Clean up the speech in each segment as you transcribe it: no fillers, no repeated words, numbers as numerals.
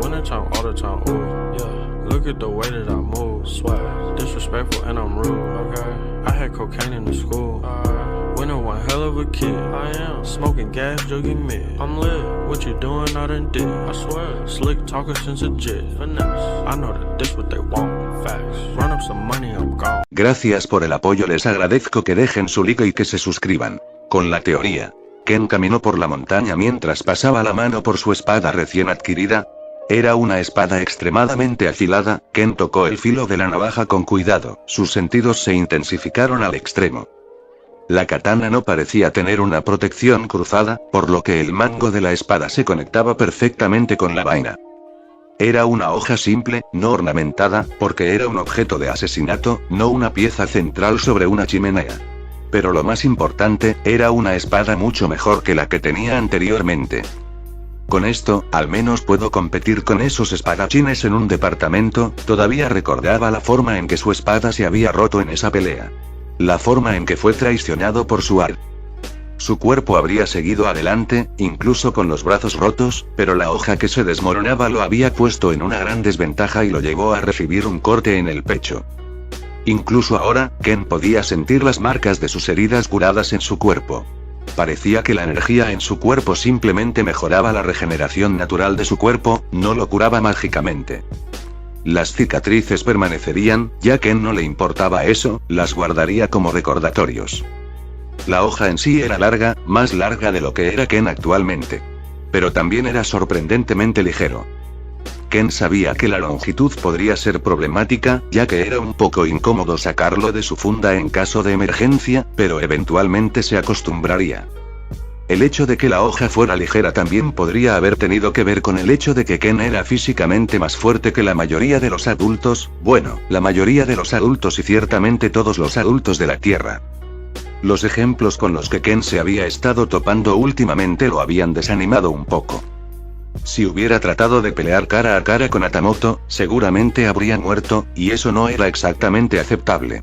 Wintertime, all the time, ooh, yeah. Look at the way that I move, swag, disrespectful and I'm rude, okay. I had cocaine in the school, winter one hell of a kid, I am. Smoking gas, jugging mid, I'm lit. What you doing, I done did, I swear. Slick talker since a jit, finesse. I know that this what they want, facts. Run up some money, I'm gone. Gracias por el apoyo, les agradezco que dejen su like y que se suscriban. Con la teoría. Ken caminó por la montaña mientras pasaba la mano por su espada recién adquirida. Era una espada extremadamente afilada. Ken tocó el filo de la navaja con cuidado, sus sentidos se intensificaron al extremo. La katana no parecía tener una protección cruzada, por lo que el mango de la espada se conectaba perfectamente con la vaina. Era una hoja simple, no ornamentada, porque era un objeto de asesinato, no una pieza central sobre una chimenea. Pero lo más importante, era una espada mucho mejor que la que tenía anteriormente. Con esto, al menos puedo competir con esos espadachines en un departamento. Todavía recordaba la forma en que su espada se había roto en esa pelea. La forma en que fue traicionado por su arte. Su cuerpo habría seguido adelante, incluso con los brazos rotos, pero la hoja que se desmoronaba lo había puesto en una gran desventaja y lo llevó a recibir un corte en el pecho. Incluso ahora, Ken podía sentir las marcas de sus heridas curadas en su cuerpo. Parecía que la energía en su cuerpo simplemente mejoraba la regeneración natural de su cuerpo, no lo curaba mágicamente. Las cicatrices permanecerían, ya que no le importaba eso, las guardaría como recordatorios. La hoja en sí era larga, más larga de lo que era Ken actualmente. Pero también era sorprendentemente ligero. Ken sabía que la longitud podría ser problemática, ya que era un poco incómodo sacarlo de su funda en caso de emergencia, pero eventualmente se acostumbraría. El hecho de que la hoja fuera ligera también podría haber tenido que ver con el hecho de que Ken era físicamente más fuerte que la mayoría de los adultos, bueno, la mayoría de los adultos y ciertamente todos los adultos de la Tierra. Los ejemplos con los que Ken se había estado topando últimamente lo habían desanimado un poco. Si hubiera tratado de pelear cara a cara con Hatamoto, seguramente habría muerto, y eso no era exactamente aceptable.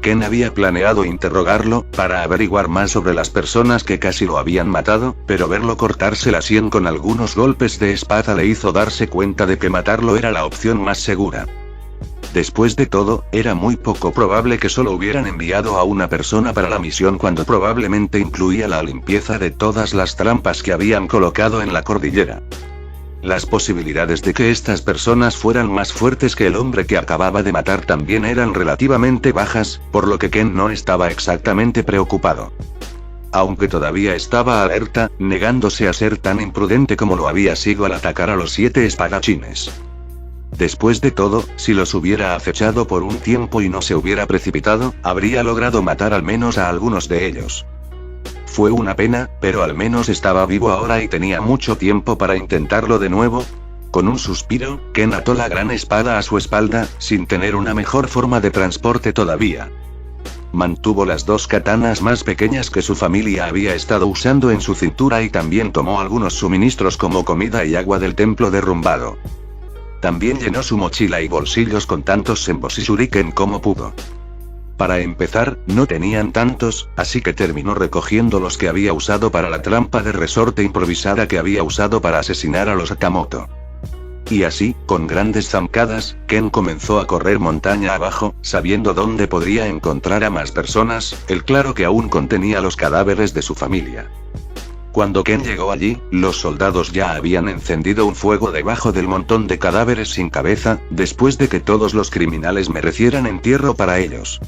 Ken había planeado interrogarlo, para averiguar más sobre las personas que casi lo habían matado, pero verlo cortarse la sien con algunos golpes de espada le hizo darse cuenta de que matarlo era la opción más segura. Después de todo, era muy poco probable que solo hubieran enviado a una persona para la misión cuando probablemente incluía la limpieza de todas las trampas que habían colocado en la cordillera. Las posibilidades de que estas personas fueran más fuertes que el hombre que acababa de matar también eran relativamente bajas, por lo que Ken no estaba exactamente preocupado. Aunque todavía estaba alerta, negándose a ser tan imprudente como lo había sido al atacar a los 7 espadachines. Después de todo, si los hubiera acechado por un tiempo y no se hubiera precipitado, habría logrado matar al menos a algunos de ellos. Fue una pena, pero al menos estaba vivo ahora y tenía mucho tiempo para intentarlo de nuevo. Con un suspiro, Ken ató la gran espada a su espalda, sin tener una mejor forma de transporte todavía. Mantuvo las 2 katanas más pequeñas que su familia había estado usando en su cintura y también tomó algunos suministros como comida y agua del templo derrumbado. También llenó su mochila y bolsillos con tantos senbos y shuriken como pudo. Para empezar, no tenían tantos, así que terminó recogiendo los que había usado para la trampa de resorte improvisada que había usado para asesinar a los Hatamoto. Y así, con grandes zancadas, Ken comenzó a correr montaña abajo, sabiendo dónde podría encontrar a más personas, el claro que aún contenía los cadáveres de su familia. Cuando Ken llegó allí, los soldados ya habían encendido un fuego debajo del montón de cadáveres sin cabeza, después de que todos los criminales merecieran entierro para ellos.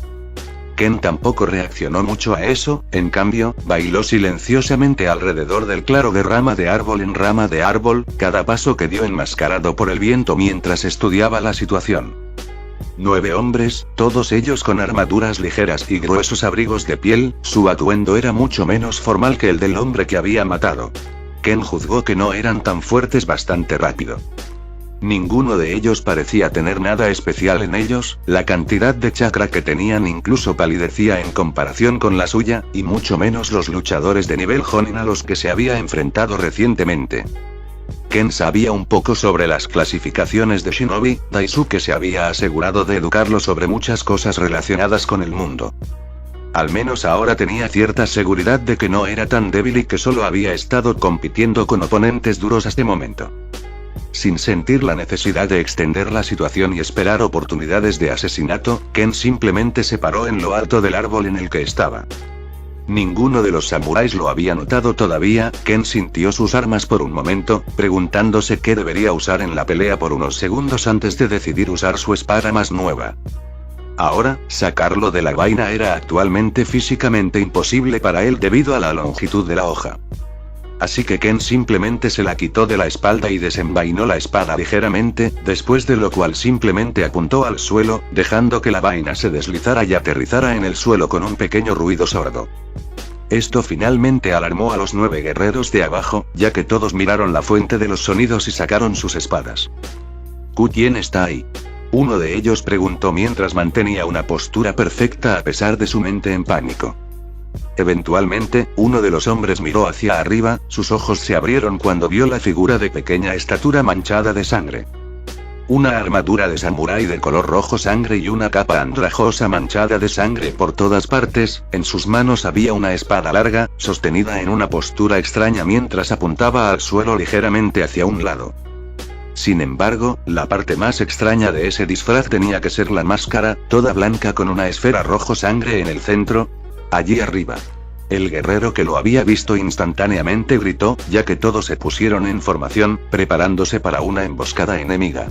Ken tampoco reaccionó mucho a eso, en cambio, bailó silenciosamente alrededor del claro de rama de árbol en rama de árbol, cada paso que dio enmascarado por el viento mientras estudiaba la situación. 9 hombres, todos ellos con armaduras ligeras y gruesos abrigos de piel, su atuendo era mucho menos formal que el del hombre que había matado. Ken juzgó que no eran tan fuertes bastante rápido. Ninguno de ellos parecía tener nada especial en ellos, la cantidad de chakra que tenían incluso palidecía en comparación con la suya, y mucho menos los luchadores de nivel Jonin a los que se había enfrentado recientemente. Ken sabía un poco sobre las clasificaciones de Shinobi, Daisuke se había asegurado de educarlo sobre muchas cosas relacionadas con el mundo. Al menos ahora tenía cierta seguridad de que no era tan débil y que solo había estado compitiendo con oponentes duros hasta el momento. Sin sentir la necesidad de extender la situación y esperar oportunidades de asesinato, Ken simplemente se paró en lo alto del árbol en el que estaba. Ninguno de los samuráis lo había notado todavía. Ken sintió sus armas por un momento, preguntándose qué debería usar en la pelea por unos segundos antes de decidir usar su espada más nueva. Ahora, sacarlo de la vaina era actualmente físicamente imposible para él debido a la longitud de la hoja. Así que Ken simplemente se la quitó de la espalda y desenvainó la espada ligeramente, después de lo cual simplemente apuntó al suelo, dejando que la vaina se deslizara y aterrizara en el suelo con un pequeño ruido sordo. Esto finalmente alarmó a los 9 guerreros de abajo, ya que todos miraron la fuente de los sonidos y sacaron sus espadas. ¿Quién está ahí? Uno de ellos preguntó mientras mantenía una postura perfecta a pesar de su mente en pánico. Eventualmente, uno de los hombres miró hacia arriba, sus ojos se abrieron cuando vio la figura de pequeña estatura manchada de sangre. Una armadura de samurái de color rojo sangre y una capa andrajosa manchada de sangre por todas partes. En sus manos había una espada larga, sostenida en una postura extraña mientras apuntaba al suelo ligeramente hacia un lado. Sin embargo, la parte más extraña de ese disfraz tenía que ser la máscara, toda blanca con una esfera rojo sangre en el centro. Allí arriba. El guerrero que lo había visto instantáneamente gritó, ya que todos se pusieron en formación, preparándose para una emboscada enemiga.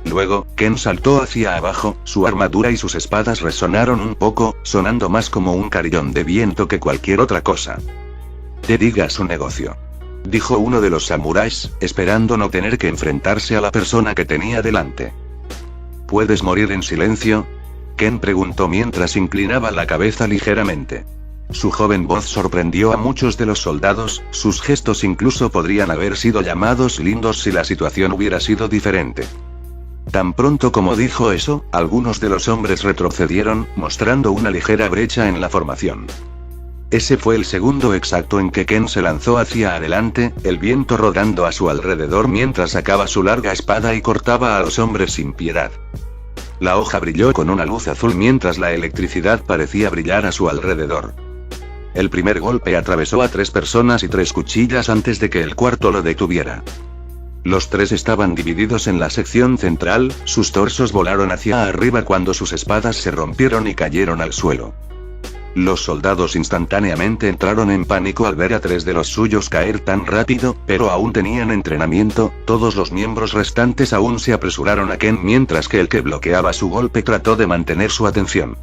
Luego, Ken saltó hacia abajo, su armadura y sus espadas resonaron un poco, sonando más como un carillón de viento que cualquier otra cosa. «Te diga su negocio», dijo uno de los samuráis, esperando no tener que enfrentarse a la persona que tenía delante. «¿Puedes morir en silencio?», Ken preguntó mientras inclinaba la cabeza ligeramente. Su joven voz sorprendió a muchos de los soldados, sus gestos incluso podrían haber sido llamados lindos si la situación hubiera sido diferente. Tan pronto como dijo eso, algunos de los hombres retrocedieron, mostrando una ligera brecha en la formación. Ese fue el segundo exacto en que Ken se lanzó hacia adelante, el viento rodando a su alrededor mientras sacaba su larga espada y cortaba a los hombres sin piedad. La hoja brilló con una luz azul mientras la electricidad parecía brillar a su alrededor. El primer golpe atravesó a 3 personas y 3 cuchillas antes de que el cuarto lo detuviera. Los 3 estaban divididos en la sección central, sus torsos volaron hacia arriba cuando sus espadas se rompieron y cayeron al suelo. Los soldados instantáneamente entraron en pánico al ver a 3 de los suyos caer tan rápido, pero aún tenían entrenamiento. Todos los miembros restantes aún se apresuraron a Ken mientras que el que bloqueaba su golpe trató de mantener su atención.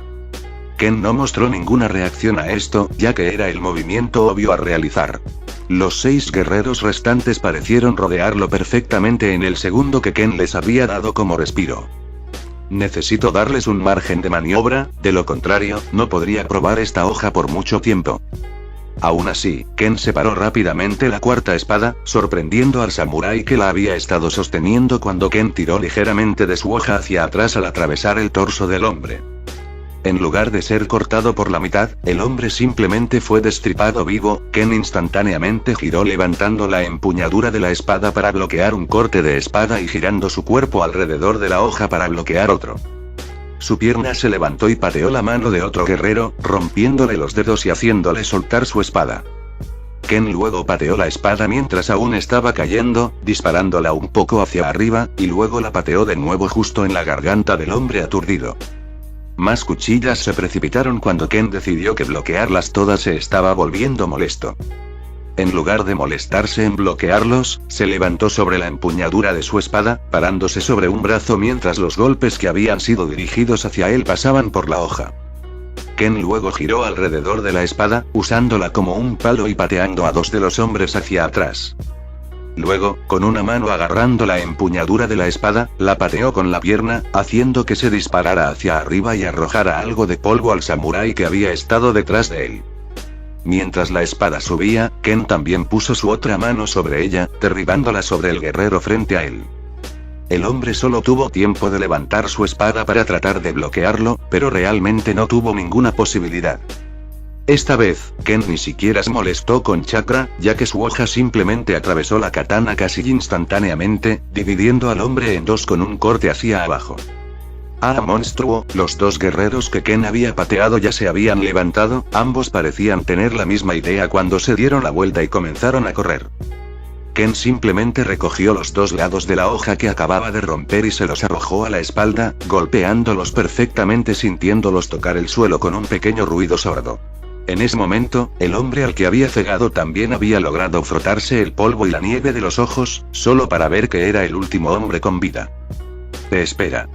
Ken no mostró ninguna reacción a esto, ya que era el movimiento obvio a realizar. Los 6 guerreros restantes parecieron rodearlo perfectamente en el segundo que Ken les había dado como respiro. Necesito darles un margen de maniobra, de lo contrario, no podría probar esta hoja por mucho tiempo. Aún así, Ken separó rápidamente la cuarta espada, sorprendiendo al samurái que la había estado sosteniendo cuando Ken tiró ligeramente de su hoja hacia atrás al atravesar el torso del hombre. En lugar de ser cortado por la mitad, el hombre simplemente fue destripado vivo. Ken instantáneamente giró levantando la empuñadura de la espada para bloquear un corte de espada y girando su cuerpo alrededor de la hoja para bloquear otro. Su pierna se levantó y pateó la mano de otro guerrero, rompiéndole los dedos y haciéndole soltar su espada. Ken luego pateó la espada mientras aún estaba cayendo, disparándola un poco hacia arriba, y luego la pateó de nuevo justo en la garganta del hombre aturdido. Más cuchillas se precipitaron cuando Ken decidió que bloquearlas todas se estaba volviendo molesto. En lugar de molestarse en bloquearlos, se levantó sobre la empuñadura de su espada, parándose sobre un brazo mientras los golpes que habían sido dirigidos hacia él pasaban por la hoja. Ken luego giró alrededor de la espada, usándola como un palo y pateando a 2 de los hombres hacia atrás. Luego, con una mano agarrando la empuñadura de la espada, la pateó con la pierna, haciendo que se disparara hacia arriba y arrojara algo de polvo al samurái que había estado detrás de él. Mientras la espada subía, Ken también puso su otra mano sobre ella, derribándola sobre el guerrero frente a él. El hombre solo tuvo tiempo de levantar su espada para tratar de bloquearlo, pero realmente no tuvo ninguna posibilidad. Esta vez, Ken ni siquiera se molestó con chakra, ya que su hoja simplemente atravesó la katana casi instantáneamente, dividiendo al hombre en 2 con un corte hacia abajo. ¡Ah, monstruo! Los dos guerreros que Ken había pateado ya se habían levantado, ambos parecían tener la misma idea cuando se dieron la vuelta y comenzaron a correr. Ken simplemente recogió los dos lados de la hoja que acababa de romper y se los arrojó a la espalda, golpeándolos perfectamente sintiéndolos tocar el suelo con un pequeño ruido sordo. En ese momento, el hombre al que había cegado también había logrado frotarse el polvo y la nieve de los ojos, solo para ver que era el último hombre con vida. Espera.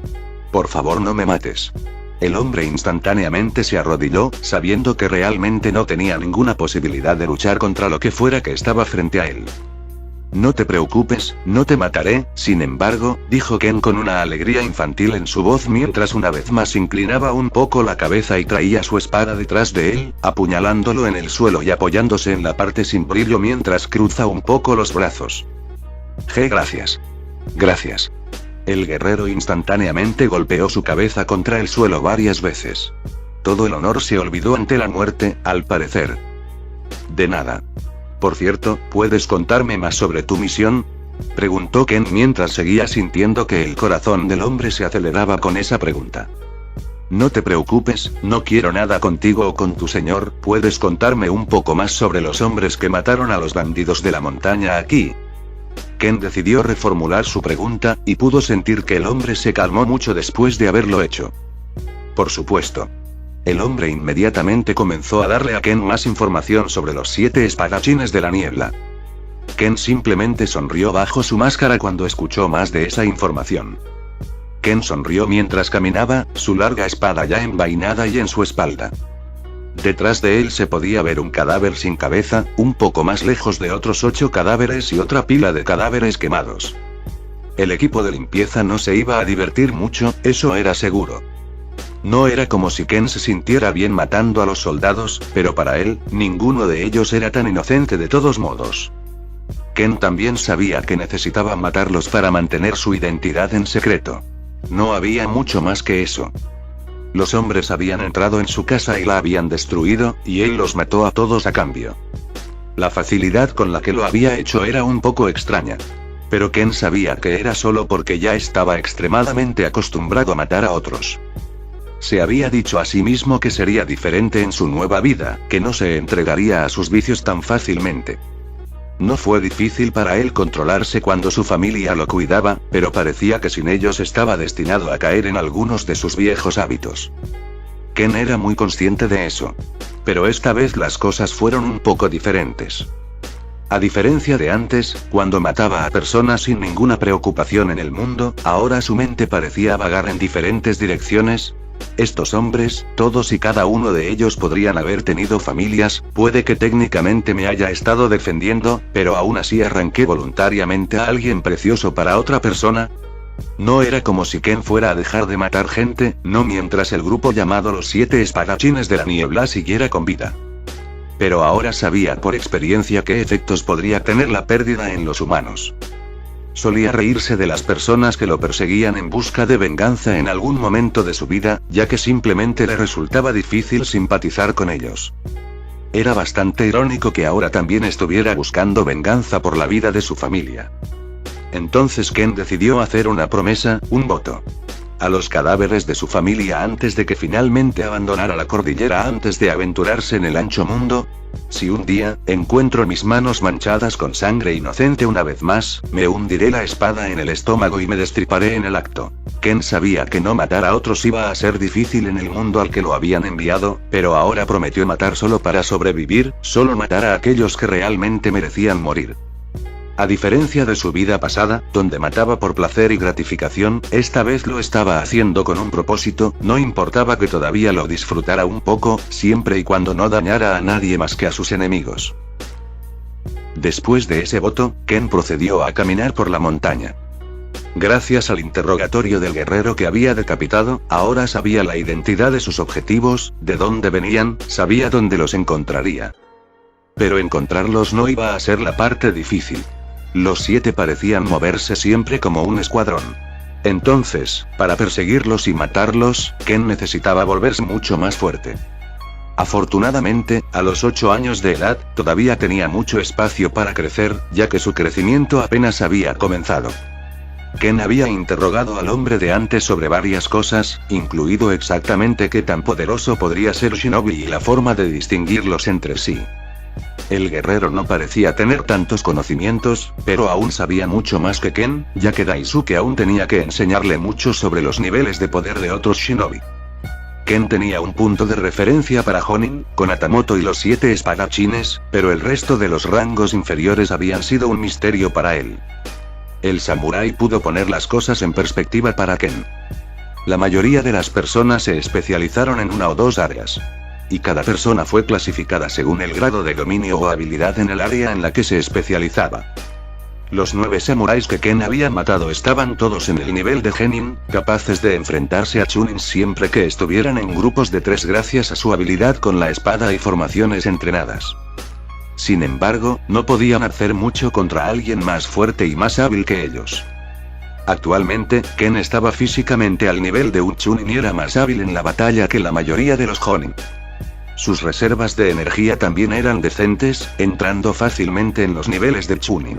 Por favor, no me mates. El hombre instantáneamente se arrodilló, sabiendo que realmente no tenía ninguna posibilidad de luchar contra lo que fuera que estaba frente a él. No te preocupes, no te mataré, sin embargo, dijo Ken con una alegría infantil en su voz mientras una vez más inclinaba un poco la cabeza y traía su espada detrás de él, apuñalándolo en el suelo y apoyándose en la parte sin brillo mientras cruza un poco los brazos. Gracias. Gracias. El guerrero instantáneamente golpeó su cabeza contra el suelo varias veces. Todo el honor se olvidó ante la muerte, al parecer. De nada. Por cierto, ¿puedes contarme más sobre tu misión? Preguntó Ken mientras seguía sintiendo que el corazón del hombre se aceleraba con esa pregunta. No te preocupes, no quiero nada contigo o con tu señor, ¿puedes contarme un poco más sobre los hombres que mataron a los bandidos de la montaña aquí? Ken decidió reformular su pregunta, y pudo sentir que el hombre se calmó mucho después de haberlo hecho. Por supuesto. El hombre inmediatamente comenzó a darle a Ken más información sobre los 7 espadachines de la niebla. Ken simplemente sonrió bajo su máscara cuando escuchó más de esa información. Ken sonrió mientras caminaba, su larga espada ya envainada y en su espalda. Detrás de él se podía ver un cadáver sin cabeza, un poco más lejos de otros 8 cadáveres y otra pila de cadáveres quemados. El equipo de limpieza no se iba a divertir mucho, eso era seguro. No era como si Ken se sintiera bien matando a los soldados, pero para él, ninguno de ellos era tan inocente de todos modos. Ken también sabía que necesitaba matarlos para mantener su identidad en secreto. No había mucho más que eso. Los hombres habían entrado en su casa y la habían destruido, y él los mató a todos a cambio. La facilidad con la que lo había hecho era un poco extraña. Pero Ken sabía que era solo porque ya estaba extremadamente acostumbrado a matar a otros. Se había dicho a sí mismo que sería diferente en su nueva vida, que no se entregaría a sus vicios tan fácilmente. No fue difícil para él controlarse cuando su familia lo cuidaba, pero parecía que sin ellos estaba destinado a caer en algunos de sus viejos hábitos. Ken era muy consciente de eso. Pero esta vez las cosas fueron un poco diferentes. A diferencia de antes, cuando mataba a personas sin ninguna preocupación en el mundo, ahora su mente parecía vagar en diferentes direcciones. Estos hombres, todos y cada uno de ellos podrían haber tenido familias, puede que técnicamente me haya estado defendiendo, pero aún así arranqué voluntariamente a alguien precioso para otra persona. No era como si Ken fuera a dejar de matar gente, no mientras el grupo llamado los 7 espadachines de la niebla siguiera con vida. Pero ahora sabía por experiencia qué efectos podría tener la pérdida en los humanos. Solía reírse de las personas que lo perseguían en busca de venganza en algún momento de su vida, ya que simplemente le resultaba difícil simpatizar con ellos. Era bastante irónico que ahora también estuviera buscando venganza por la vida de su familia. Entonces Ken decidió hacer una promesa, un voto. A los cadáveres de su familia antes de que finalmente abandonara la cordillera antes de aventurarse en el ancho mundo. Si un día, encuentro mis manos manchadas con sangre inocente una vez más, me hundiré la espada en el estómago y me destriparé en el acto. Ken sabía que no matar a otros iba a ser difícil en el mundo al que lo habían enviado, pero ahora prometió matar solo para sobrevivir, solo matar a aquellos que realmente merecían morir. A diferencia de su vida pasada, donde mataba por placer y gratificación, esta vez lo estaba haciendo con un propósito, no importaba que todavía lo disfrutara un poco, siempre y cuando no dañara a nadie más que a sus enemigos. Después de ese voto, Ken procedió a caminar por la montaña. Gracias al interrogatorio del guerrero que había decapitado, ahora sabía la identidad de sus objetivos, de dónde venían, sabía dónde los encontraría. Pero encontrarlos no iba a ser la parte difícil. Los 7 parecían moverse siempre como un escuadrón. Entonces, para perseguirlos y matarlos, Ken necesitaba volverse mucho más fuerte. Afortunadamente, a los 8 años de edad, todavía tenía mucho espacio para crecer, ya que su crecimiento apenas había comenzado. Ken había interrogado al hombre de antes sobre varias cosas, incluido exactamente qué tan poderoso podría ser Shinobi y la forma de distinguirlos entre sí. El guerrero no parecía tener tantos conocimientos, pero aún sabía mucho más que Ken, ya que Daisuke aún tenía que enseñarle mucho sobre los niveles de poder de otros Shinobi. Ken tenía un punto de referencia para Jonin, con Atamoto y los 7 espadachines, pero el resto de los rangos inferiores habían sido un misterio para él. El samurái pudo poner las cosas en perspectiva para Ken. La mayoría de las personas se especializaron en una o dos áreas. Y cada persona fue clasificada según el grado de dominio o habilidad en el área en la que se especializaba. Los 9 samuráis que Ken había matado estaban todos en el nivel de Genin, capaces de enfrentarse a Chunin siempre que estuvieran en grupos de 3 gracias a su habilidad con la espada y formaciones entrenadas. Sin embargo, no podían hacer mucho contra alguien más fuerte y más hábil que ellos. Actualmente, Ken estaba físicamente al nivel de un Chunin y era más hábil en la batalla que la mayoría de los Jonin. Sus reservas de energía también eran decentes, entrando fácilmente en los niveles de Chunin.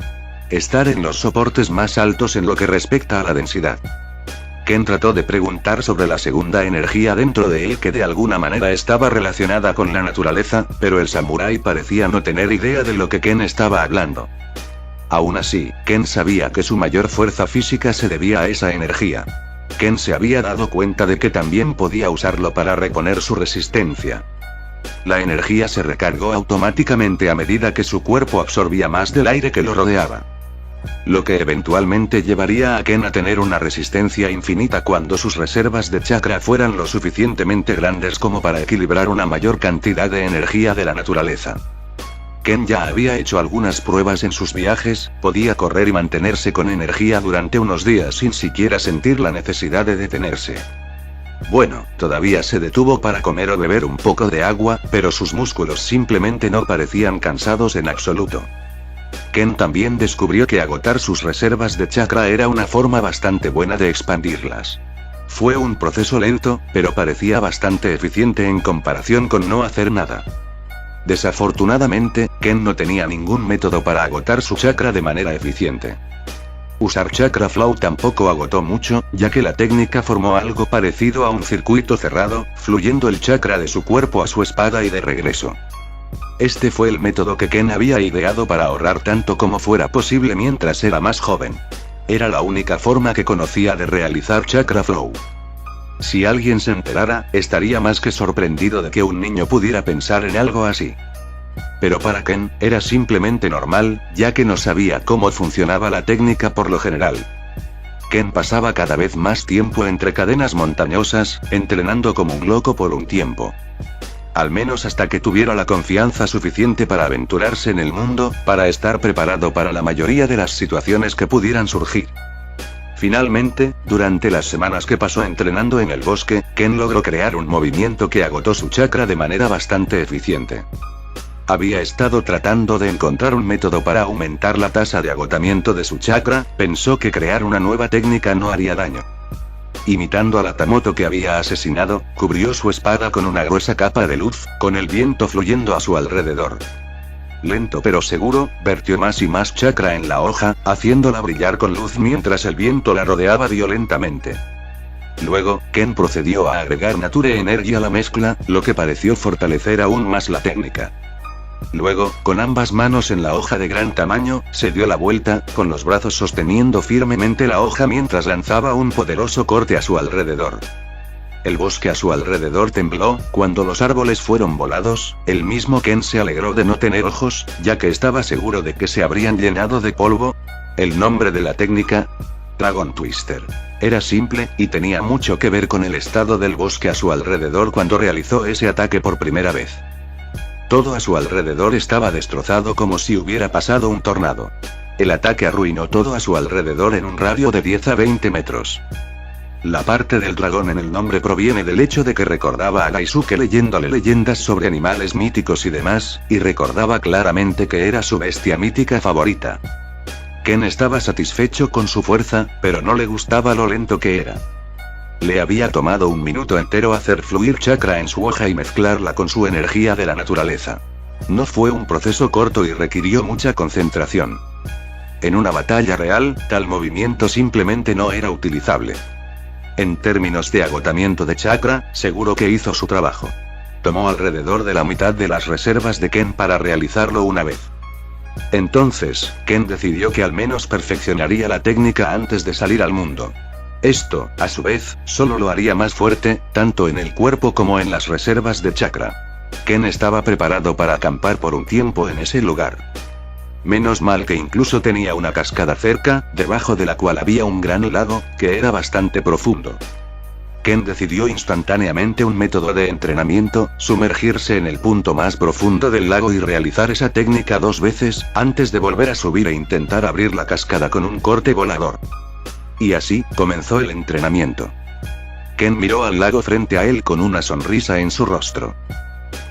Estar en los soportes más altos en lo que respecta a la densidad. Ken trató de preguntar sobre la segunda energía dentro de él que de alguna manera estaba relacionada con la naturaleza, pero el samurái parecía no tener idea de lo que Ken estaba hablando. Aún así, Ken sabía que su mayor fuerza física se debía a esa energía. Ken se había dado cuenta de que también podía usarlo para reponer su resistencia. La energía se recargó automáticamente a medida que su cuerpo absorbía más del aire que lo rodeaba. Lo que eventualmente llevaría a Ken a tener una resistencia infinita cuando sus reservas de chakra fueran lo suficientemente grandes como para equilibrar una mayor cantidad de energía de la naturaleza. Ken ya había hecho algunas pruebas en sus viajes, podía correr y mantenerse con energía durante unos días sin siquiera sentir la necesidad de detenerse. Bueno, todavía se detuvo para comer o beber un poco de agua, pero sus músculos simplemente no parecían cansados en absoluto. Ken también descubrió que agotar sus reservas de chakra era una forma bastante buena de expandirlas. Fue un proceso lento, pero parecía bastante eficiente en comparación con no hacer nada. Desafortunadamente, Ken no tenía ningún método para agotar su chakra de manera eficiente. Usar Chakra Flow tampoco agotó mucho, ya que la técnica formó algo parecido a un circuito cerrado, fluyendo el chakra de su cuerpo a su espada y de regreso. Este fue el método que Ken había ideado para ahorrar tanto como fuera posible mientras era más joven. Era la única forma que conocía de realizar Chakra Flow. Si alguien se enterara, estaría más que sorprendido de que un niño pudiera pensar en algo así. Pero para Ken, era simplemente normal, ya que no sabía cómo funcionaba la técnica por lo general. Ken pasaba cada vez más tiempo entre cadenas montañosas, entrenando como un loco por un tiempo. Al menos hasta que tuviera la confianza suficiente para aventurarse en el mundo, para estar preparado para la mayoría de las situaciones que pudieran surgir. Finalmente, durante las semanas que pasó entrenando en el bosque, Ken logró crear un movimiento que agotó su chakra de manera bastante eficiente. Había estado tratando de encontrar un método para aumentar la tasa de agotamiento de su chakra, pensó que crear una nueva técnica no haría daño. Imitando al Atamoto que había asesinado, cubrió su espada con una gruesa capa de luz, con el viento fluyendo a su alrededor. Lento pero seguro, vertió más y más chakra en la hoja, haciéndola brillar con luz mientras el viento la rodeaba violentamente. Luego, Ken procedió a agregar Nature Energy a la mezcla, lo que pareció fortalecer aún más la técnica. Luego, con ambas manos en la hoja de gran tamaño, se dio la vuelta, con los brazos sosteniendo firmemente la hoja mientras lanzaba un poderoso corte a su alrededor. El bosque a su alrededor tembló, cuando los árboles fueron volados, el mismo Ken se alegró de no tener ojos, ya que estaba seguro de que se habrían llenado de polvo. El nombre de la técnica, Dragon Twister. Era simple, y tenía mucho que ver con el estado del bosque a su alrededor cuando realizó ese ataque por primera vez. Todo a su alrededor estaba destrozado como si hubiera pasado un tornado. El ataque arruinó todo a su alrededor en un radio de 10 a 20 metros. La parte del dragón en el nombre proviene del hecho de que recordaba a Daisuke leyéndole leyendas sobre animales míticos y demás, y recordaba claramente que era su bestia mítica favorita. Ken estaba satisfecho con su fuerza, pero no le gustaba lo lento que era. Le había tomado un minuto entero hacer fluir chakra en su hoja y mezclarla con su energía de la naturaleza. No fue un proceso corto y requirió mucha concentración. En una batalla real, tal movimiento simplemente no era utilizable. En términos de agotamiento de chakra, seguro que hizo su trabajo. Tomó alrededor de la mitad de las reservas de Ken para realizarlo una vez. Entonces, Ken decidió que al menos perfeccionaría la técnica antes de salir al mundo. Esto, a su vez, solo lo haría más fuerte, tanto en el cuerpo como en las reservas de chakra. Ken estaba preparado para acampar por un tiempo en ese lugar. Menos mal que incluso tenía una cascada cerca, debajo de la cual había un gran lago, que era bastante profundo. Ken decidió instantáneamente un método de entrenamiento, sumergirse en el punto más profundo del lago y realizar esa técnica 2 veces, antes de volver a subir e intentar abrir la cascada con un corte volador. Y así, comenzó el entrenamiento. Ken miró al lago frente a él con una sonrisa en su rostro.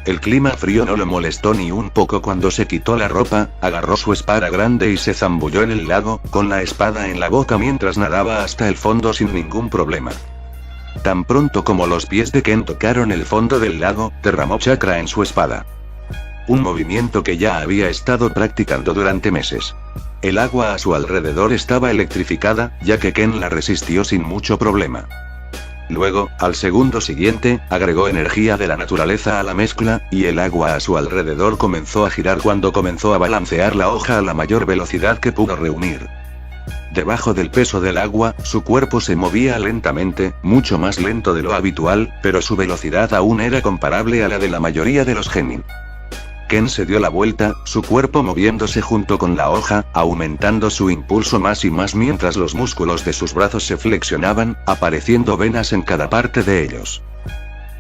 El clima frío no lo molestó ni un poco cuando se quitó la ropa, agarró su espada grande y se zambulló en el lago, con la espada en la boca mientras nadaba hasta el fondo sin ningún problema. Tan pronto como los pies de Ken tocaron el fondo del lago, derramó chakra en su espada. Un movimiento que ya había estado practicando durante meses. El agua a su alrededor estaba electrificada, ya que Ken la resistió sin mucho problema. Luego, al segundo siguiente, agregó energía de la naturaleza a la mezcla, y el agua a su alrededor comenzó a girar cuando comenzó a balancear la hoja a la mayor velocidad que pudo reunir. Debajo del peso del agua, su cuerpo se movía lentamente, mucho más lento de lo habitual, pero su velocidad aún era comparable a la de la mayoría de los genin. Ken se dio la vuelta, su cuerpo moviéndose junto con la hoja, aumentando su impulso más y más mientras los músculos de sus brazos se flexionaban, apareciendo venas en cada parte de ellos.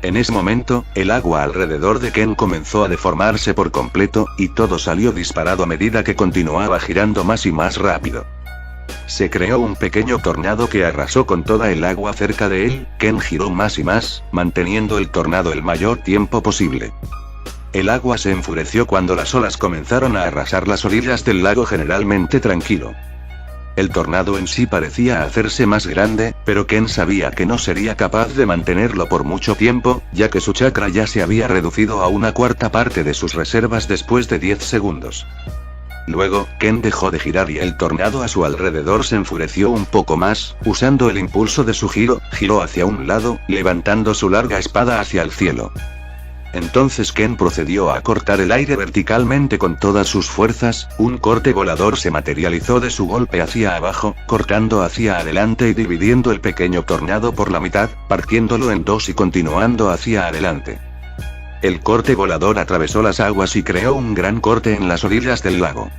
En ese momento, el agua alrededor de Ken comenzó a deformarse por completo, y todo salió disparado a medida que continuaba girando más y más rápido. Se creó un pequeño tornado que arrasó con toda el agua cerca de él. Ken giró más y más, manteniendo el tornado el mayor tiempo posible. El agua se enfureció cuando las olas comenzaron a arrasar las orillas del lago generalmente tranquilo. El tornado en sí parecía hacerse más grande, pero Ken sabía que no sería capaz de mantenerlo por mucho tiempo, ya que su chakra ya se había reducido a una cuarta parte de sus reservas después de 10 segundos. Luego, Ken dejó de girar y el tornado a su alrededor se enfureció un poco más, usando el impulso de su giro, giró hacia un lado, levantando su larga espada hacia el cielo. Entonces Ken procedió a cortar el aire verticalmente con todas sus fuerzas, un corte volador se materializó de su golpe hacia abajo, cortando hacia adelante y dividiendo el pequeño tornado por la mitad, partiéndolo en dos y continuando hacia adelante. El corte volador atravesó las aguas y creó un gran corte en las orillas del lago.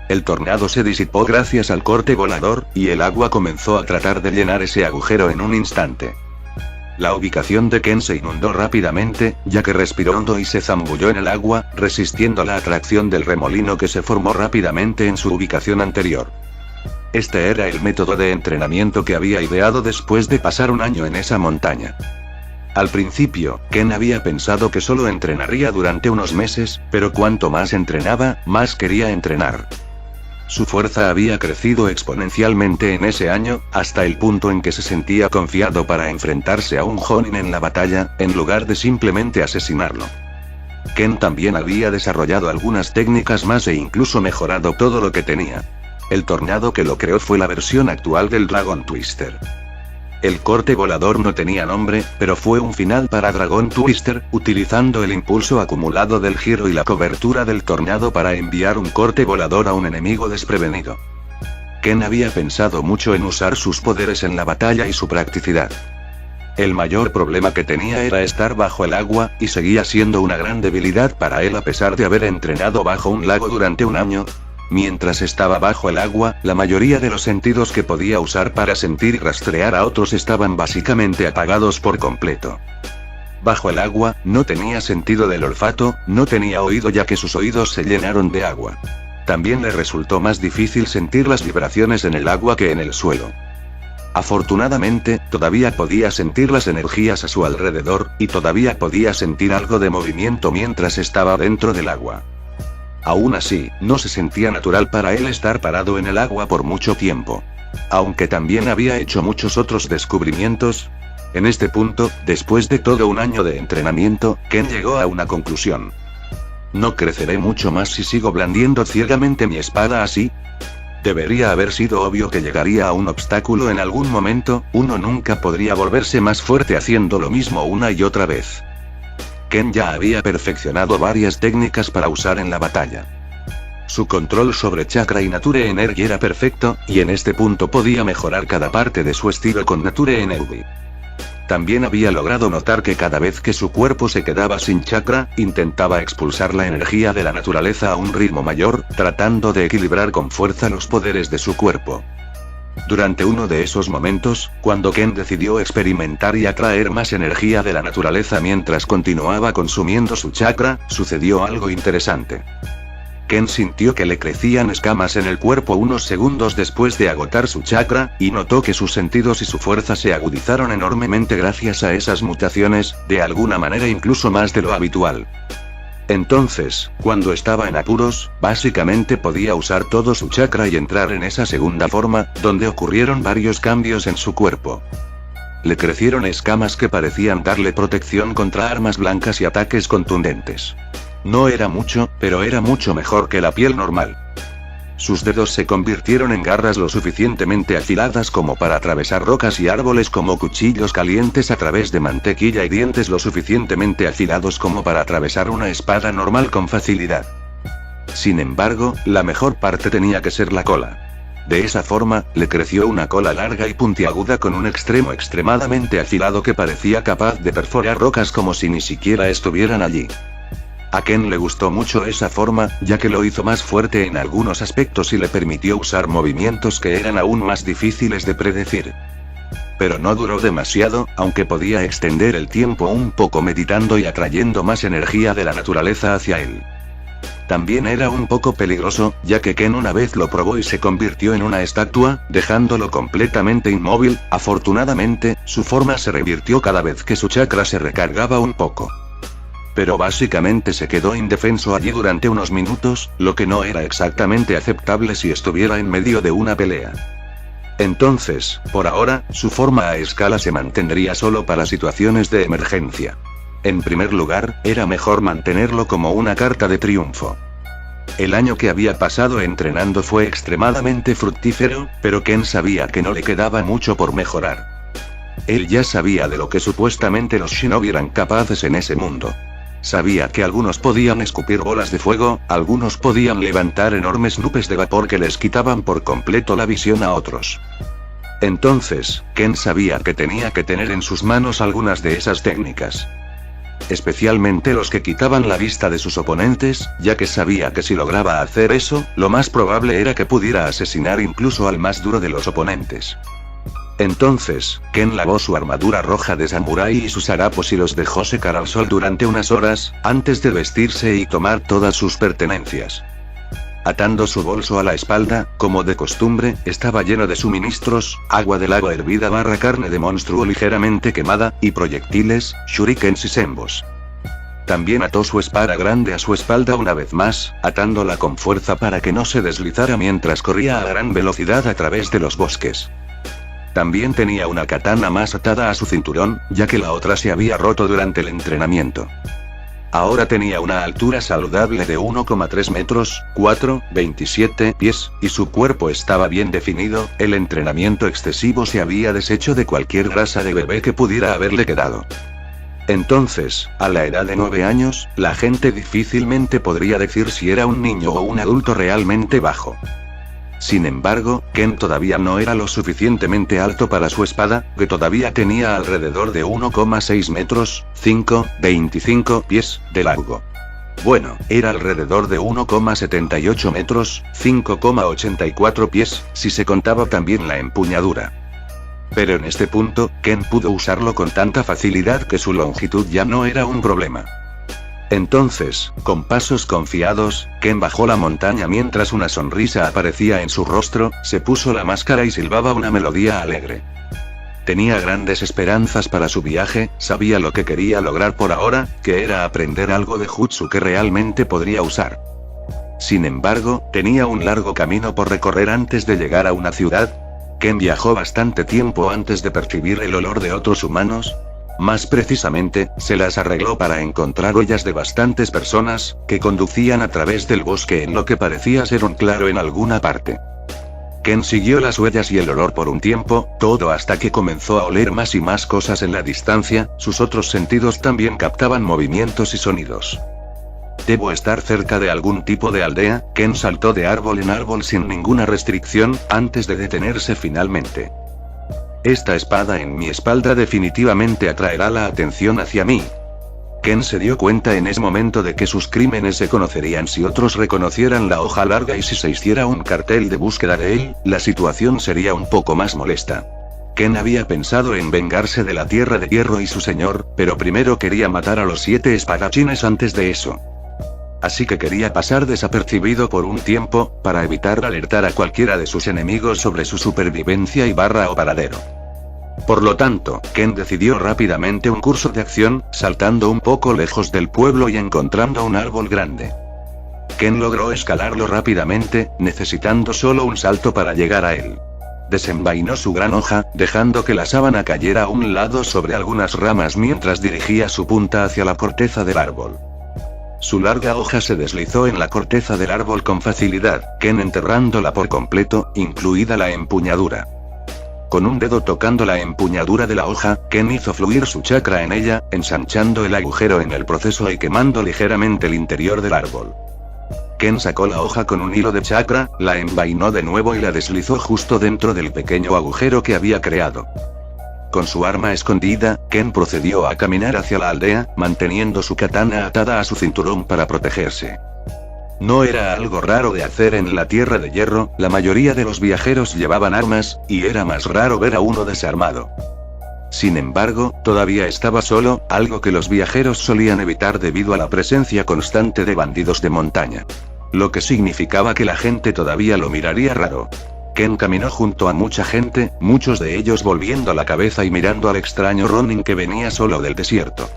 El tornado se disipó gracias al corte volador, y el agua comenzó a tratar de llenar ese agujero en un instante. La ubicación de Ken se inundó rápidamente, ya que respiró hondo y se zambulló en el agua, resistiendo la atracción del remolino que se formó rápidamente en su ubicación anterior. Este era el método de entrenamiento que había ideado después de pasar un año en esa montaña. Al principio, Ken había pensado que solo entrenaría durante unos meses, pero cuanto más entrenaba, más quería entrenar. Su fuerza había crecido exponencialmente en ese año, hasta el punto en que se sentía confiado para enfrentarse a un Jonin en la batalla, en lugar de simplemente asesinarlo. Ken también había desarrollado algunas técnicas más e incluso mejorado todo lo que tenía. El tornado que lo creó fue la versión actual del Dragon Twister. El corte volador no tenía nombre, pero fue un final para Dragon Twister, utilizando el impulso acumulado del giro y la cobertura del tornado para enviar un corte volador a un enemigo desprevenido. Ken había pensado mucho en usar sus poderes en la batalla y su practicidad. El mayor problema que tenía era estar bajo el agua, y seguía siendo una gran debilidad para él a pesar de haber entrenado bajo un lago durante un año. Mientras estaba bajo el agua, la mayoría de los sentidos que podía usar para sentir y rastrear a otros estaban básicamente apagados por completo. Bajo el agua, no tenía sentido del olfato, no tenía oído ya que sus oídos se llenaron de agua. También le resultó más difícil sentir las vibraciones en el agua que en el suelo. Afortunadamente, todavía podía sentir las energías a su alrededor, y todavía podía sentir algo de movimiento mientras estaba dentro del agua. Aún así, no se sentía natural para él estar parado en el agua por mucho tiempo. Aunque también había hecho muchos otros descubrimientos. En este punto, después de todo un año de entrenamiento, Ken llegó a una conclusión. ¿No creceré mucho más si sigo blandiendo ciegamente mi espada así? Debería haber sido obvio que llegaría a un obstáculo en algún momento, uno nunca podría volverse más fuerte haciendo lo mismo una y otra vez. Ken ya había perfeccionado varias técnicas para usar en la batalla. Su control sobre Chakra y Nature Energy era perfecto, y en este punto podía mejorar cada parte de su estilo con Nature Energy. También había logrado notar que cada vez que su cuerpo se quedaba sin chakra, intentaba expulsar la energía de la naturaleza a un ritmo mayor, tratando de equilibrar con fuerza los poderes de su cuerpo. Durante uno de esos momentos, cuando Ken decidió experimentar y atraer más energía de la naturaleza mientras continuaba consumiendo su chakra, sucedió algo interesante. Ken sintió que le crecían escamas en el cuerpo unos segundos después de agotar su chakra, y notó que sus sentidos y su fuerza se agudizaron enormemente gracias a esas mutaciones, de alguna manera incluso más de lo habitual. Entonces, cuando estaba en apuros, básicamente podía usar todo su chakra y entrar en esa segunda forma, donde ocurrieron varios cambios en su cuerpo. Le crecieron escamas que parecían darle protección contra armas blancas y ataques contundentes. No era mucho, pero era mucho mejor que la piel normal. Sus dedos se convirtieron en garras lo suficientemente afiladas como para atravesar rocas y árboles como cuchillos calientes a través de mantequilla y dientes lo suficientemente afilados como para atravesar una espada normal con facilidad. Sin embargo, la mejor parte tenía que ser la cola. De esa forma, le creció una cola larga y puntiaguda con un extremo extremadamente afilado que parecía capaz de perforar rocas como si ni siquiera estuvieran allí. A Ken le gustó mucho esa forma, ya que lo hizo más fuerte en algunos aspectos y le permitió usar movimientos que eran aún más difíciles de predecir. Pero no duró demasiado, aunque podía extender el tiempo un poco meditando y atrayendo más energía de la naturaleza hacia él. También era un poco peligroso, ya que Ken una vez lo probó y se convirtió en una estatua, dejándolo completamente inmóvil. Afortunadamente, su forma se revirtió cada vez que su chakra se recargaba un poco. Pero básicamente se quedó indefenso allí durante unos minutos, lo que no era exactamente aceptable si estuviera en medio de una pelea. Entonces, por ahora, su forma a escala se mantendría solo para situaciones de emergencia. En primer lugar, era mejor mantenerlo como una carta de triunfo. El año que había pasado entrenando fue extremadamente fructífero, pero Ken sabía que no le quedaba mucho por mejorar. Él ya sabía de lo que supuestamente los shinobi eran capaces en ese mundo. Sabía que algunos podían escupir bolas de fuego, algunos podían levantar enormes nubes de vapor que les quitaban por completo la visión a otros. Entonces, Ken sabía que tenía que tener en sus manos algunas de esas técnicas. Especialmente los que quitaban la vista de sus oponentes, ya que sabía que si lograba hacer eso, lo más probable era que pudiera asesinar incluso al más duro de los oponentes. Entonces, Ken lavó su armadura roja de samurái y sus harapos y los dejó secar al sol durante unas horas, antes de vestirse y tomar todas sus pertenencias. Atando su bolso a la espalda, como de costumbre, estaba lleno de suministros, agua del agua hervida / carne de monstruo ligeramente quemada, y proyectiles, shurikens y sembos. También ató su espada grande a su espalda una vez más, atándola con fuerza para que no se deslizara mientras corría a gran velocidad a través de los bosques. También tenía una katana más atada a su cinturón, ya que la otra se había roto durante el entrenamiento. Ahora tenía una altura saludable de 1,3 metros, 4,27 pies, y su cuerpo estaba bien definido. El entrenamiento excesivo se había deshecho de cualquier grasa de bebé que pudiera haberle quedado. Entonces, a la edad de 9 años, la gente difícilmente podría decir si era un niño o un adulto realmente bajo. Sin embargo, Ken todavía no era lo suficientemente alto para su espada, que todavía tenía alrededor de 1,6 metros, 5,25 pies, de largo. Bueno, era alrededor de 1,78 metros, 5,84 pies, si se contaba también la empuñadura. Pero en este punto, Ken pudo usarlo con tanta facilidad que su longitud ya no era un problema. Entonces, con pasos confiados, Ken bajó la montaña mientras una sonrisa aparecía en su rostro, se puso la máscara y silbaba una melodía alegre. Tenía grandes esperanzas para su viaje, sabía lo que quería lograr por ahora, que era aprender algo de jutsu que realmente podría usar. Sin embargo, tenía un largo camino por recorrer antes de llegar a una ciudad. Ken viajó bastante tiempo antes de percibir el olor de otros humanos. Más precisamente, se las arregló para encontrar huellas de bastantes personas, que conducían a través del bosque en lo que parecía ser un claro en alguna parte. Ken siguió las huellas y el olor por un tiempo, todo hasta que comenzó a oler más y más cosas en la distancia, sus otros sentidos también captaban movimientos y sonidos. Debo estar cerca de algún tipo de aldea. Ken saltó de árbol en árbol sin ninguna restricción, antes de detenerse finalmente. Esta espada en mi espalda definitivamente atraerá la atención hacia mí. Ken se dio cuenta en ese momento de que sus crímenes se conocerían si otros reconocieran la hoja larga y si se hiciera un cartel de búsqueda de él, la situación sería un poco más molesta. Ken había pensado en vengarse de la Tierra de Hierro y su señor, pero primero quería matar a los 7 espadachines antes de eso. Así que quería pasar desapercibido por un tiempo, para evitar alertar a cualquiera de sus enemigos sobre su supervivencia y o paradero. Por lo tanto, Ken decidió rápidamente un curso de acción, saltando un poco lejos del pueblo y encontrando un árbol grande. Ken logró escalarlo rápidamente, necesitando solo un salto para llegar a él. Desenvainó su gran hoja, dejando que la sábana cayera a un lado sobre algunas ramas mientras dirigía su punta hacia la corteza del árbol. Su larga hoja se deslizó en la corteza del árbol con facilidad, Ken enterrándola por completo, incluida la empuñadura. Con un dedo tocando la empuñadura de la hoja, Ken hizo fluir su chakra en ella, ensanchando el agujero en el proceso y quemando ligeramente el interior del árbol. Ken sacó la hoja con un hilo de chakra, la envainó de nuevo y la deslizó justo dentro del pequeño agujero que había creado. Con su arma escondida, Ken procedió a caminar hacia la aldea, manteniendo su katana atada a su cinturón para protegerse. No era algo raro de hacer en la Tierra de Hierro, la mayoría de los viajeros llevaban armas, y era más raro ver a uno desarmado. Sin embargo, todavía estaba solo, algo que los viajeros solían evitar debido a la presencia constante de bandidos de montaña. Lo que significaba que la gente todavía lo miraría raro. Ken caminó junto a mucha gente, muchos de ellos volviendo la cabeza y mirando al extraño Ronin que venía solo del desierto.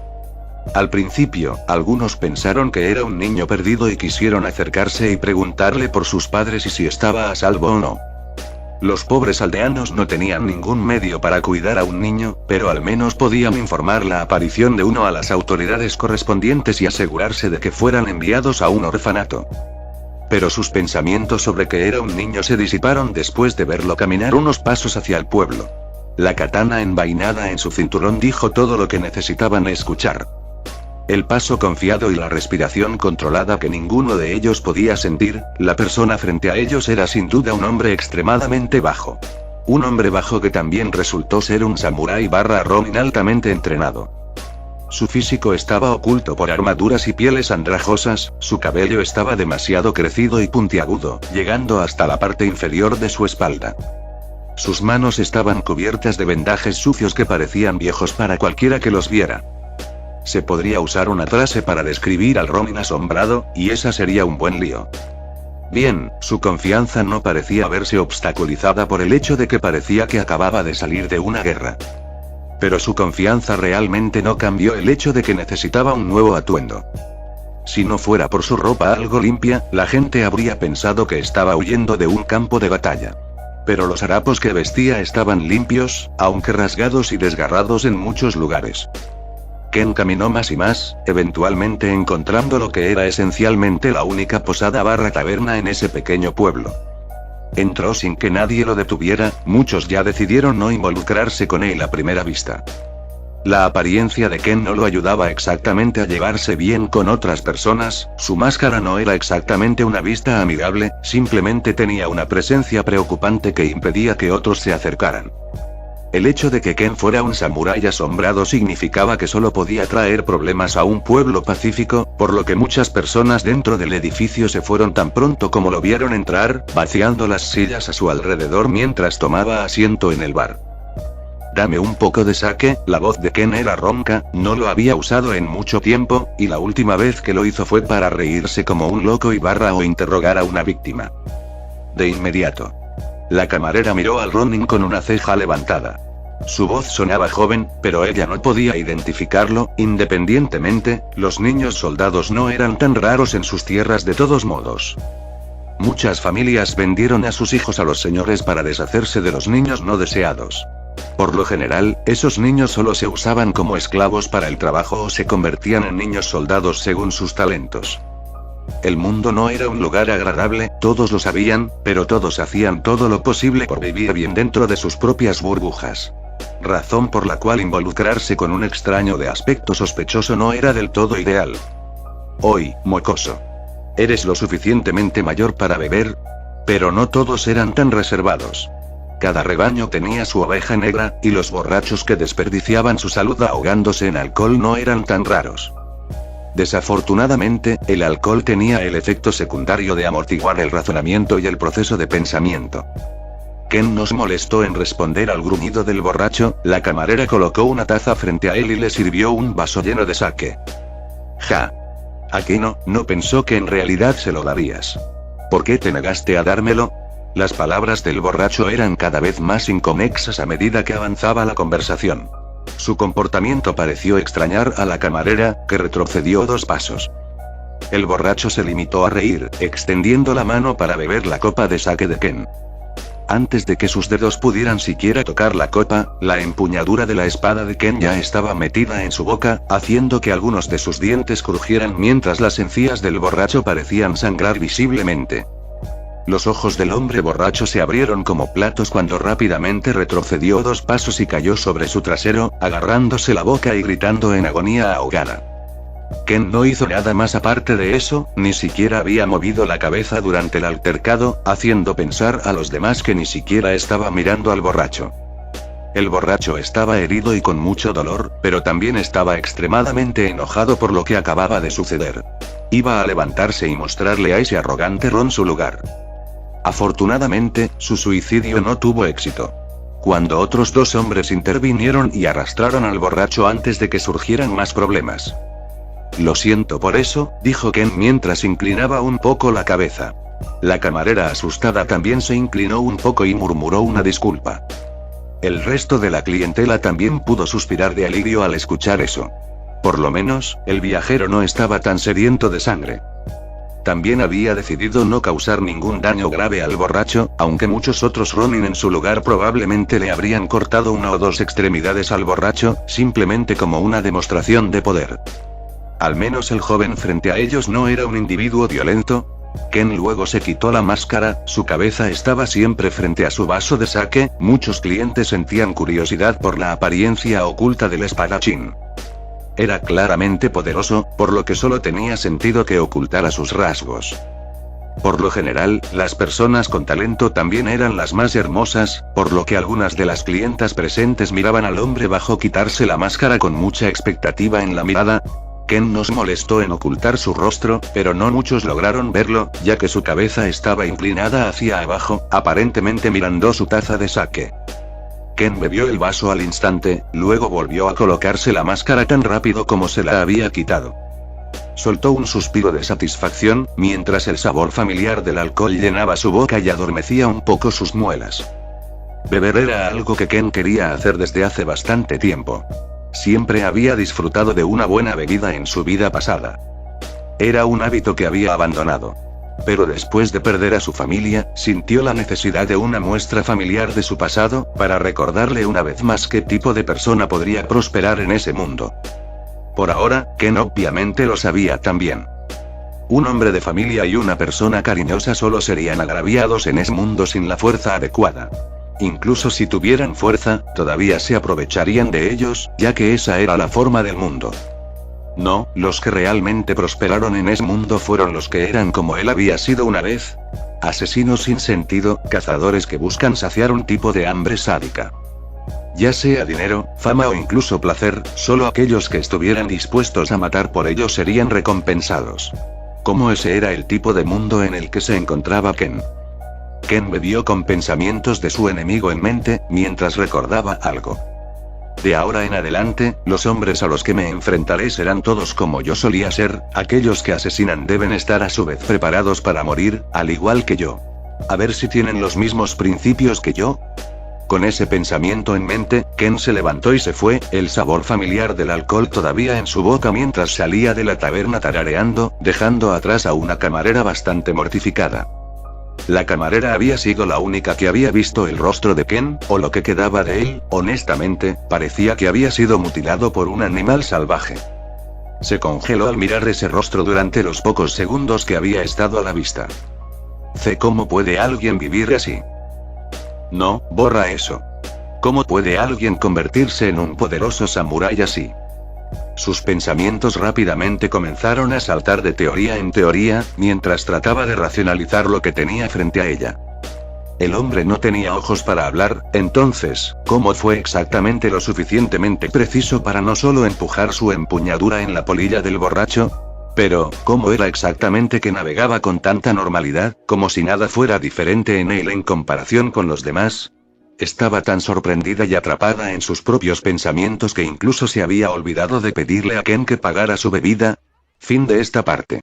Al principio, algunos pensaron que era un niño perdido y quisieron acercarse y preguntarle por sus padres y si estaba a salvo o no. Los pobres aldeanos no tenían ningún medio para cuidar a un niño, pero al menos podían informar la aparición de uno a las autoridades correspondientes y asegurarse de que fueran enviados a un orfanato. Pero sus pensamientos sobre que era un niño se disiparon después de verlo caminar unos pasos hacia el pueblo. La katana envainada en su cinturón dijo todo lo que necesitaban escuchar. El paso confiado y la respiración controlada que ninguno de ellos podía sentir, la persona frente a ellos era sin duda un hombre extremadamente bajo. Un hombre bajo que también resultó ser un samurái Ronin altamente entrenado. Su físico estaba oculto por armaduras y pieles andrajosas, su cabello estaba demasiado crecido y puntiagudo, llegando hasta la parte inferior de su espalda. Sus manos estaban cubiertas de vendajes sucios que parecían viejos para cualquiera que los viera. Se podría usar una frase para describir al Ronin asombrado, y esa sería un buen lío. Bien, su confianza no parecía verse obstaculizada por el hecho de que parecía que acababa de salir de una guerra. Pero su confianza realmente no cambió el hecho de que necesitaba un nuevo atuendo. Si no fuera por su ropa algo limpia, la gente habría pensado que estaba huyendo de un campo de batalla. Pero los harapos que vestía estaban limpios, aunque rasgados y desgarrados en muchos lugares. Ken caminó más y más, eventualmente encontrando lo que era esencialmente la única posada taberna en ese pequeño pueblo. Entró sin que nadie lo detuviera, muchos ya decidieron no involucrarse con él a primera vista. La apariencia de Ken no lo ayudaba exactamente a llevarse bien con otras personas, su máscara no era exactamente una vista amigable, simplemente tenía una presencia preocupante que impedía que otros se acercaran. El hecho de que Ken fuera un samurái asombrado significaba que solo podía traer problemas a un pueblo pacífico, por lo que muchas personas dentro del edificio se fueron tan pronto como lo vieron entrar, vaciando las sillas a su alrededor mientras tomaba asiento en el bar. Dame un poco de sake. La voz de Ken era ronca, no lo había usado en mucho tiempo, y la última vez que lo hizo fue para reírse como un loco y o interrogar a una víctima. De inmediato. La camarera miró al Ronin con una ceja levantada. Su voz sonaba joven, pero ella no podía identificarlo. Independientemente, los niños soldados no eran tan raros en sus tierras de todos modos. Muchas familias vendieron a sus hijos a los señores para deshacerse de los niños no deseados. Por lo general, esos niños solo se usaban como esclavos para el trabajo o se convertían en niños soldados según sus talentos. El mundo no era un lugar agradable, todos lo sabían, pero todos hacían todo lo posible por vivir bien dentro de sus propias burbujas. Razón por la cual involucrarse con un extraño de aspecto sospechoso no era del todo ideal. Hoy, mocoso. ¿Eres lo suficientemente mayor para beber? Pero no todos eran tan reservados. Cada rebaño tenía su oveja negra, y los borrachos que desperdiciaban su salud ahogándose en alcohol no eran tan raros. Desafortunadamente, el alcohol tenía el efecto secundario de amortiguar el razonamiento y el proceso de pensamiento. Ken no se molestó en responder al gruñido del borracho, la camarera colocó una taza frente a él y le sirvió un vaso lleno de sake. Ja. ¿A qué no pensó que en realidad se lo darías? ¿Por qué te negaste a dármelo? Las palabras del borracho eran cada vez más inconexas a medida que avanzaba la conversación. Su comportamiento pareció extrañar a la camarera, que retrocedió 2 pasos. El borracho se limitó a reír, extendiendo la mano para beber la copa de sake de Ken. Antes de que sus dedos pudieran siquiera tocar la copa, la empuñadura de la espada de Ken ya estaba metida en su boca, haciendo que algunos de sus dientes crujieran mientras las encías del borracho parecían sangrar visiblemente. Los ojos del hombre borracho se abrieron como platos cuando rápidamente retrocedió 2 pasos y cayó sobre su trasero, agarrándose la boca y gritando en agonía ahogada. Ken no hizo nada más aparte de eso, ni siquiera había movido la cabeza durante el altercado, haciendo pensar a los demás que ni siquiera estaba mirando al borracho. El borracho estaba herido y con mucho dolor, pero también estaba extremadamente enojado por lo que acababa de suceder. Iba a levantarse y mostrarle a ese arrogante Ron su lugar. Afortunadamente, su suicidio no tuvo éxito. Cuando otros 2 hombres intervinieron y arrastraron al borracho antes de que surgieran más problemas. Lo siento por eso, dijo Ken mientras inclinaba un poco la cabeza. La camarera asustada también se inclinó un poco y murmuró una disculpa. El resto de la clientela también pudo suspirar de alivio al escuchar eso. Por lo menos, el viajero no estaba tan sediento de sangre. También había decidido no causar ningún daño grave al borracho, aunque muchos otros Ronin en su lugar probablemente le habrían cortado 1 o 2 extremidades al borracho, simplemente como una demostración de poder. Al menos el joven frente a ellos no era un individuo violento. Ken luego se quitó la máscara, su cabeza estaba siempre frente a su vaso de sake, muchos clientes sentían curiosidad por la apariencia oculta del espadachín. Era claramente poderoso, por lo que solo tenía sentido que ocultara sus rasgos. Por lo general, las personas con talento también eran las más hermosas, por lo que algunas de las clientas presentes miraban al hombre bajo quitarse la máscara con mucha expectativa en la mirada. Ken no se molestó en ocultar su rostro, pero no muchos lograron verlo, ya que su cabeza estaba inclinada hacia abajo, aparentemente mirando su taza de sake. Ken bebió el vaso al instante, luego volvió a colocarse la máscara tan rápido como se la había quitado. Soltó un suspiro de satisfacción, mientras el sabor familiar del alcohol llenaba su boca y adormecía un poco sus muelas. Beber era algo que Ken quería hacer desde hace bastante tiempo. Siempre había disfrutado de una buena bebida en su vida pasada. Era un hábito que había abandonado. Pero después de perder a su familia, sintió la necesidad de una muestra familiar de su pasado, para recordarle una vez más qué tipo de persona podría prosperar en ese mundo. Por ahora, Ken obviamente lo sabía también. Un hombre de familia y una persona cariñosa solo serían agraviados en ese mundo sin la fuerza adecuada. Incluso si tuvieran fuerza, todavía se aprovecharían de ellos, ya que esa era la forma del mundo. No, los que realmente prosperaron en ese mundo fueron los que eran como él había sido una vez. Asesinos sin sentido, cazadores que buscan saciar un tipo de hambre sádica. Ya sea dinero, fama o incluso placer, solo aquellos que estuvieran dispuestos a matar por ello serían recompensados. Como ese era el tipo de mundo en el que se encontraba Ken. Ken bebió con pensamientos de su enemigo en mente, mientras recordaba algo. De ahora en adelante, los hombres a los que me enfrentaré serán todos como yo solía ser, aquellos que asesinan deben estar a su vez preparados para morir, al igual que yo. A ver si tienen los mismos principios que yo. Con ese pensamiento en mente, Ken se levantó y se fue, el sabor familiar del alcohol todavía en su boca mientras salía de la taberna tarareando, dejando atrás a una camarera bastante mortificada. La camarera había sido la única que había visto el rostro de Ken, o lo que quedaba de él. Honestamente, parecía que había sido mutilado por un animal salvaje. Se congeló al mirar ese rostro durante los pocos segundos que había estado a la vista. ¿Cómo puede alguien vivir así? No, borra eso. ¿Cómo puede alguien convertirse en un poderoso samurái así? Sus pensamientos rápidamente comenzaron a saltar de teoría en teoría, mientras trataba de racionalizar lo que tenía frente a ella. El hombre no tenía ojos para hablar, entonces, ¿cómo fue exactamente lo suficientemente preciso para no solo empujar su empuñadura en la polilla del borracho? Pero, ¿cómo era exactamente que navegaba con tanta normalidad, como si nada fuera diferente en él en comparación con los demás? Estaba tan sorprendida y atrapada en sus propios pensamientos que incluso se había olvidado de pedirle a Ken que pagara su bebida. Fin de esta parte.